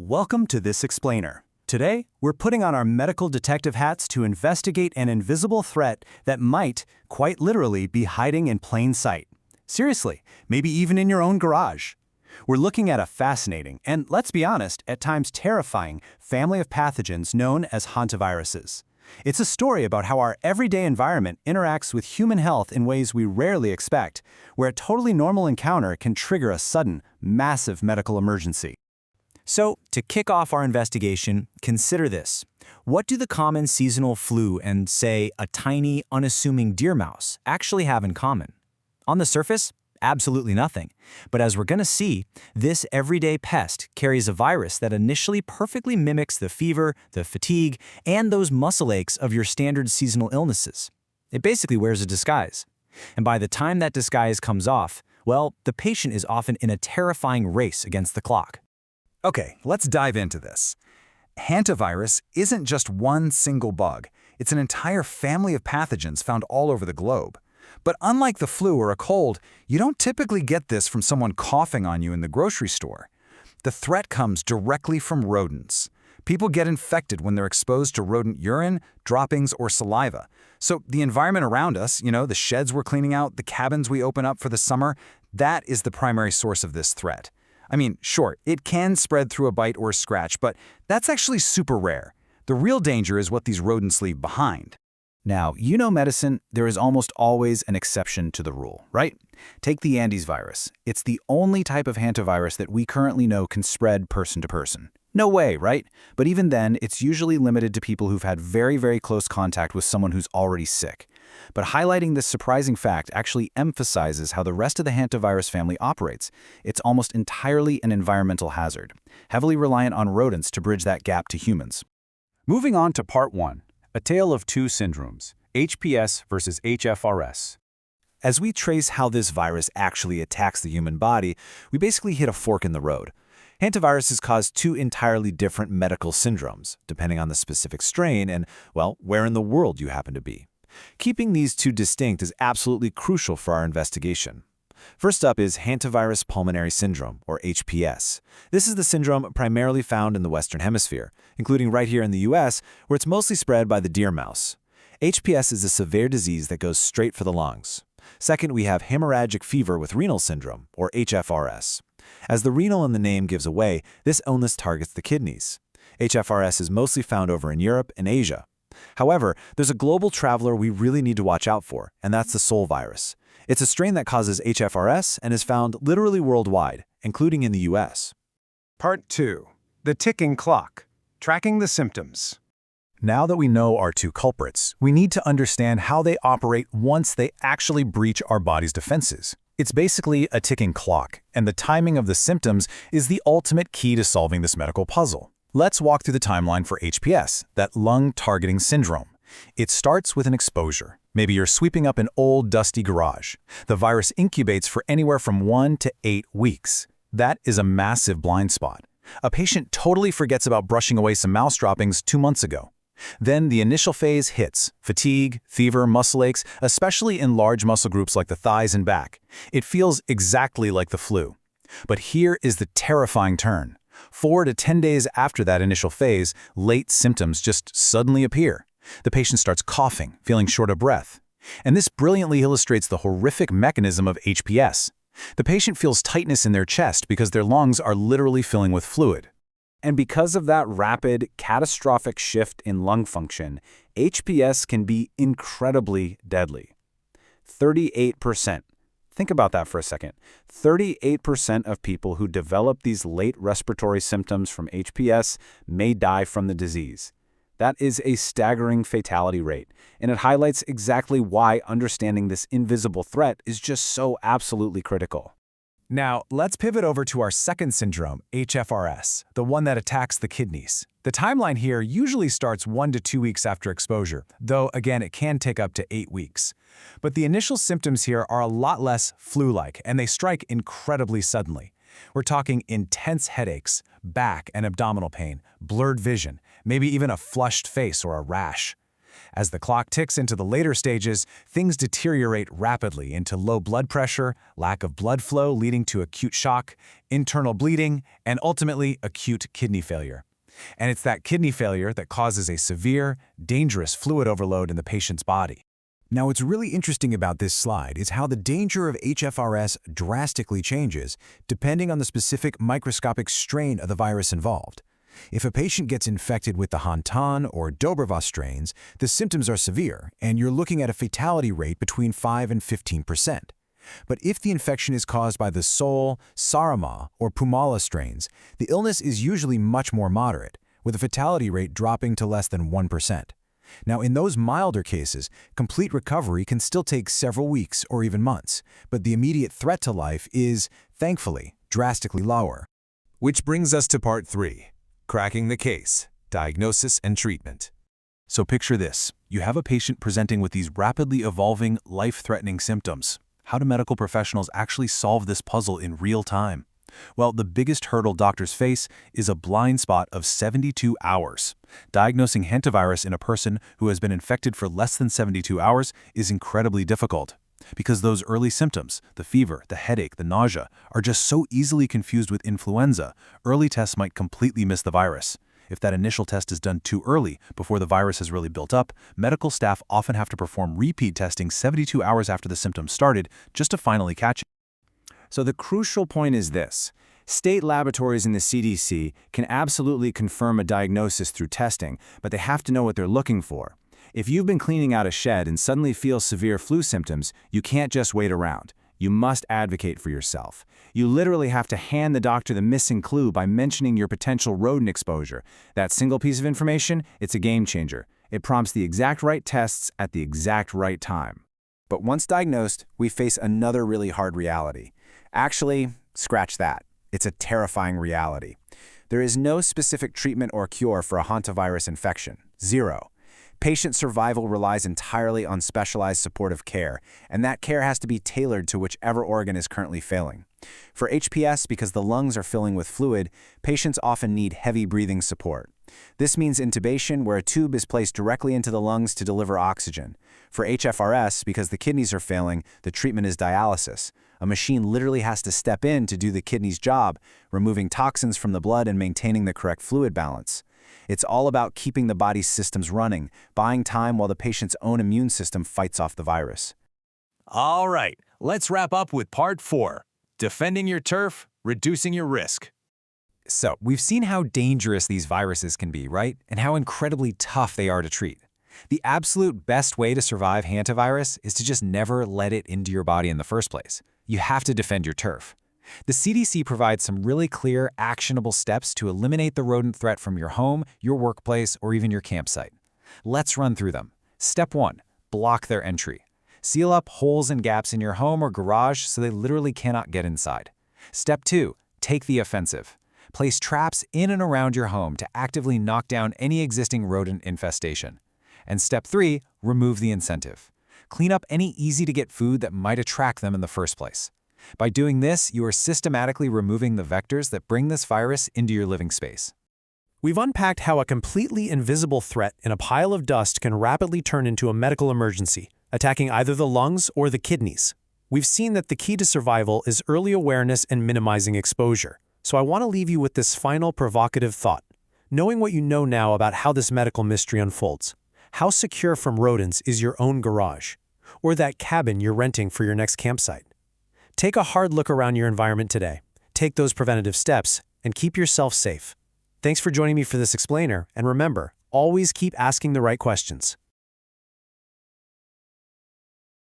Welcome to This Explainer. Today, we're putting on our medical detective hats to investigate an invisible threat that might, quite literally, be hiding in plain sight. Seriously, maybe even in your own garage. We're looking at a fascinating, and let's be honest, at times terrifying, family of pathogens known as hantaviruses. It's a story about how our everyday environment interacts with human health in ways we rarely expect, where a totally normal encounter can trigger a sudden, massive medical emergency. So, to kick off our investigation, consider this. What do the common seasonal flu and, say, a tiny, unassuming deer mouse actually have in common? On the surface, absolutely nothing. But as we're going to see, this everyday pest carries a virus that initially perfectly mimics the fever, the fatigue, and those muscle aches of your standard seasonal illnesses. It basically wears a disguise. And by the time that disguise comes off, well, the patient is often in a terrifying race against the clock. Okay, let's dive into this. Hantavirus isn't just one single bug. It's an entire family of pathogens found all over the globe. But unlike the flu or a cold, you don't typically get this from someone coughing on you in the grocery store. The threat comes directly from rodents. People get infected when they're exposed to rodent urine, droppings, or saliva. So the environment around us, the sheds we're cleaning out, the cabins we open up for the summer, that is the primary source of this threat. I mean, sure, it can spread through a bite or a scratch, but that's actually super rare. The real danger is what these rodents leave behind. Now, medicine, there is almost always an exception to the rule, right? Take the Andes virus. It's the only type of hantavirus that we currently know can spread person to person. No way, right? But even then, it's usually limited to people who've had very, very close contact with someone who's already sick. But highlighting this surprising fact actually emphasizes how the rest of the hantavirus family operates. It's almost entirely an environmental hazard, heavily reliant on rodents to bridge that gap to humans. Moving on to Part 1, a tale of two syndromes, HPS versus HFRS. As we trace how this virus actually attacks the human body, we basically hit a fork in the road. Hantaviruses cause two entirely different medical syndromes, depending on the specific strain and, well, where in the world you happen to be. Keeping these two distinct is absolutely crucial for our investigation. First up is Hantavirus Pulmonary Syndrome, or HPS. This is the syndrome primarily found in the Western Hemisphere, including right here in the US, where it's mostly spread by the deer mouse. HPS is a severe disease that goes straight for the lungs. Second, we have Hemorrhagic Fever with Renal Syndrome, or HFRS. As the renal in the name gives away, this illness targets the kidneys. HFRS is mostly found over in Europe and Asia. However, there's a global traveler we really need to watch out for, and that's the sole virus. It's a strain that causes HFRS and is found literally worldwide, including in the US. Part 2. The ticking clock. Tracking the symptoms. Now that we know our two culprits, we need to understand how they operate once they actually breach our body's defenses. It's basically a ticking clock, and the timing of the symptoms is the ultimate key to solving this medical puzzle. Let's walk through the timeline for HPS, that lung-targeting syndrome. It starts with an exposure. Maybe you're sweeping up an old, dusty garage. The virus incubates for anywhere from 1 to 8 weeks. That is a massive blind spot. A patient totally forgets about brushing away some mouse droppings 2 months ago. Then the initial phase hits: fatigue, fever, muscle aches, especially in large muscle groups like the thighs and back. It feels exactly like the flu. But here is the terrifying turn. 4 to 10 days after that initial phase, late symptoms just suddenly appear. The patient starts coughing, feeling short of breath. And this brilliantly illustrates the horrific mechanism of HPS. The patient feels tightness in their chest because their lungs are literally filling with fluid. And because of that rapid, catastrophic shift in lung function, HPS can be incredibly deadly. 38%. Think about that for a second. 38% of people who develop these late respiratory symptoms from HPS may die from the disease. That is a staggering fatality rate, and it highlights exactly why understanding this invisible threat is just so absolutely critical. Now, let's pivot over to our second syndrome, HFRS, the one that attacks the kidneys. The timeline here usually starts 1 to 2 weeks after exposure, though again it can take up to 8 weeks. But the initial symptoms here are a lot less flu-like, and they strike incredibly suddenly. We're talking intense headaches, back and abdominal pain, blurred vision, maybe even a flushed face or a rash. As the clock ticks into the later stages, things deteriorate rapidly into low blood pressure, lack of blood flow leading to acute shock, internal bleeding, and ultimately acute kidney failure. And it's that kidney failure that causes a severe, dangerous fluid overload in the patient's body. Now, what's really interesting about this slide is how the danger of HFRS drastically changes depending on the specific microscopic strain of the virus involved. If a patient gets infected with the Hantan or Dobrava strains, the symptoms are severe, and you're looking at a fatality rate between 5 and 15%. But if the infection is caused by the Sol, Sarama, or Pumala strains, the illness is usually much more moderate, with a fatality rate dropping to less than 1%. Now, in those milder cases, complete recovery can still take several weeks or even months, but the immediate threat to life is, thankfully, drastically lower. Which brings us to part 3, cracking the case, diagnosis and treatment. So picture this. You have a patient presenting with these rapidly evolving, life-threatening symptoms. How do medical professionals actually solve this puzzle in real time? Well, the biggest hurdle doctors face is a blind spot of 72 hours. Diagnosing hantavirus in a person who has been infected for less than 72 hours is incredibly difficult, because those early symptoms, the fever, the headache, the nausea, are just so easily confused with influenza. Early tests might completely miss the virus. If that initial test is done too early, before the virus has really built up, medical staff often have to perform repeat testing 72 hours after the symptoms started just to finally catch it. So the crucial point is this. State laboratories in the CDC can absolutely confirm a diagnosis through testing, but they have to know what they're looking for. If you've been cleaning out a shed and suddenly feel severe flu symptoms, you can't just wait around. You must advocate for yourself. You literally have to hand the doctor the missing clue by mentioning your potential rodent exposure. That single piece of information, it's a game changer. It prompts the exact right tests at the exact right time. But once diagnosed, we face another really hard reality. Actually, scratch that. It's a terrifying reality. There is no specific treatment or cure for a hantavirus infection. Zero. Patient survival relies entirely on specialized supportive care, and that care has to be tailored to whichever organ is currently failing. For HPS, because the lungs are filling with fluid, patients often need heavy breathing support. This means intubation, where a tube is placed directly into the lungs to deliver oxygen. For HFRS, because the kidneys are failing, the treatment is dialysis. A machine literally has to step in to do the kidney's job, removing toxins from the blood and maintaining the correct fluid balance. It's all about keeping the body's systems running, buying time while the patient's own immune system fights off the virus. All right, let's wrap up with part 4, defending your turf, reducing your risk. So, we've seen how dangerous these viruses can be, right? And how incredibly tough they are to treat. The absolute best way to survive hantavirus is to just never let it into your body in the first place. You have to defend your turf. The CDC provides some really clear, actionable steps to eliminate the rodent threat from your home, your workplace, or even your campsite. Let's run through them. Step 1. Block their entry. Seal up holes and gaps in your home or garage so they literally cannot get inside. Step 2. Take the offensive. Place traps in and around your home to actively knock down any existing rodent infestation. And Step 3. Remove the incentive. Clean up any easy-to-get food that might attract them in the first place. By doing this, you are systematically removing the vectors that bring this virus into your living space. We've unpacked how a completely invisible threat in a pile of dust can rapidly turn into a medical emergency, attacking either the lungs or the kidneys. We've seen that the key to survival is early awareness and minimizing exposure. So I want to leave you with this final provocative thought. Knowing what you know now about how this medical mystery unfolds, how secure from rodents is your own garage, or that cabin you're renting for your next campsite? Take a hard look around your environment today, take those preventative steps, and keep yourself safe. Thanks for joining me for this explainer, and remember, always keep asking the right questions.